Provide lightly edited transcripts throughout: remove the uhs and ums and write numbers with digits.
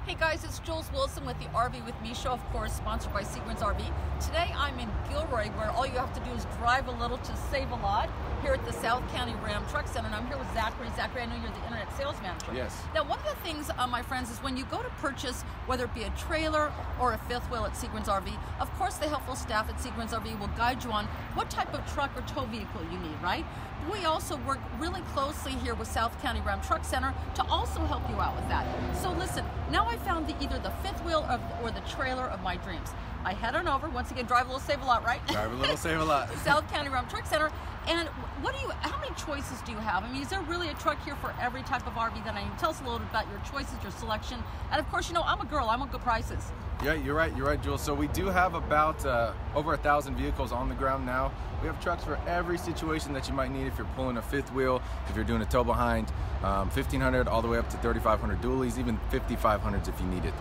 Hey guys, it's Jules Wilson with the RV With Me show, of course, sponsored by See Grins RV. Today I'm in Gilroy, where all you have to do is drive a little to save a lot, here at the South County Ram Truck Center, and I'm here with Zachary. Zachary, I know you're the internet sales manager. Yes. Now, one of the things, my friends, is when you go to purchase, whether it be a trailer or a fifth wheel at See Grins RV, of course the helpful staff at See Grins RV will guide you on what type of truck or tow vehicle you need, right? But we also work really closely here with South County Ram Truck Center to also help you out with that. So listen, now I found either the fifth wheel or the trailer of my dreams. I head on over, once again, drive a little, save a lot, right? Drive a little, save a lot. South County Ram Truck Center. And how many choices do you have? I mean, is there really a truck here for every type of RV that I need? Tell us a little bit about your choices, your selection. And of course, you know, I'm a girl, I want good prices. Yeah, you're right, Jules. So we do have about over 1,000 vehicles on the ground now. We have trucks for every situation that you might need. If you're pulling a fifth wheel, if you're doing a tow behind, 1,500 all the way up to 3,500 dualies, even 5,500s if you need it.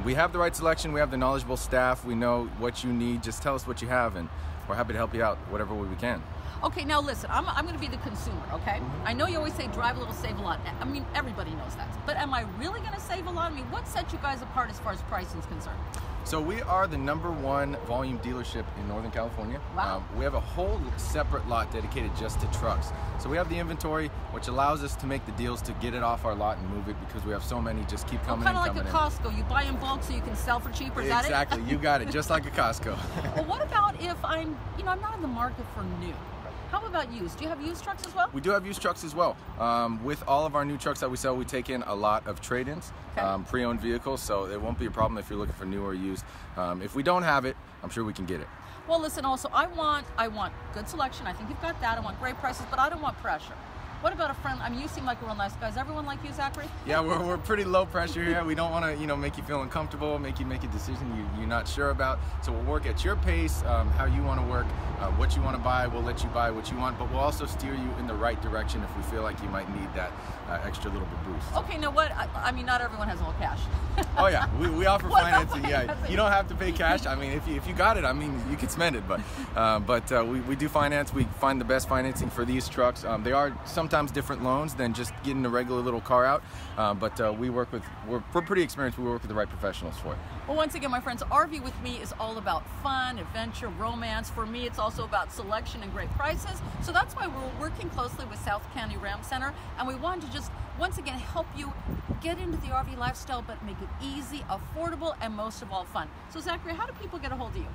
We have the right selection. We have the knowledgeable staff. We know what you need. Just tell us what you have, and we're happy to help you out whatever way we can. Okay, now listen, I'm going to be the consumer, okay? I know you always say drive a little, save a lot. I mean, everybody knows that. But am I really going to save a lot? I mean, what sets you guys apart as far as pricing is concerned? So we are the #1 volume dealership in Northern California. Wow. We have a whole separate lot dedicated just to trucks. So we have the inventory, which allows us to make the deals to get it off our lot and move it, because we have so many just keep coming in. Kind of like a Costco. You buy in bulk so you can sell for cheaper, is that it? Exactly, you got it, just like a Costco. Well, what about if I'm not in the market for new? How about used? Do you have used trucks as well? We do have used trucks as well. With all of our new trucks that we sell, we take in a lot of trade-ins, okay. Pre-owned vehicles, so it won't be a problem if you're looking for new or used. If we don't have it, I'm sure we can get it. Well, listen, also, I want good selection. I think you've got that. I want great prices, but I don't want pressure. What about a friend? I mean, you seem like a real nice guy. Is everyone like you, Zachary? Yeah, we're pretty low pressure here. We don't want to, make you feel uncomfortable, make you make a decision you're not sure about. So we'll work at your pace, how you want to work, what you want to buy. We'll let you buy what you want, but we'll also steer you in the right direction if we feel like you might need that extra little bit boost. Okay, now what? I mean, not everyone has all cash. Oh yeah, we offer financing. Financing? Yeah, you don't have to pay cash. I mean, if you got it, I mean, you can spend it. But we do finance. We find the best financing for these trucks. They are sometimes different loans than just getting a regular little car out. But we're pretty experienced. We work with the right professionals for it. Well, once again, my friends, RV With Me is all about fun, adventure, romance. For me, it's also about selection and great prices. So that's why we're working closely with South County Ram Center, and we wanted to just once again help you get into the RV lifestyle, but make it easy, affordable, and most of all fun. So Zachary, how do people get a hold of you?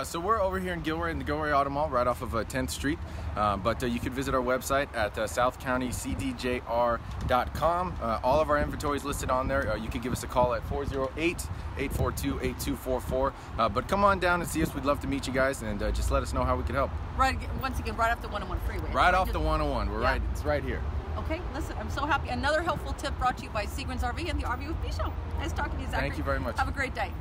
So we're over here in Gilroy, in the Gilroy Auto Mall, right off of 10th Street. But you can visit our website at southcountycdjr.com. All of our inventory is listed on there. You can give us a call at 408-842-8244. But come on down and see us. We'd love to meet you guys, and just let us know how we can help. Right, once again, right off the 101 freeway. Right off the 101. We're right. It's right here. Okay, listen, I'm so happy. Another helpful tip brought to you by See Grins RV and the RV With Me show. Nice talking to you, Zachary. Thank you very much. Have a great day.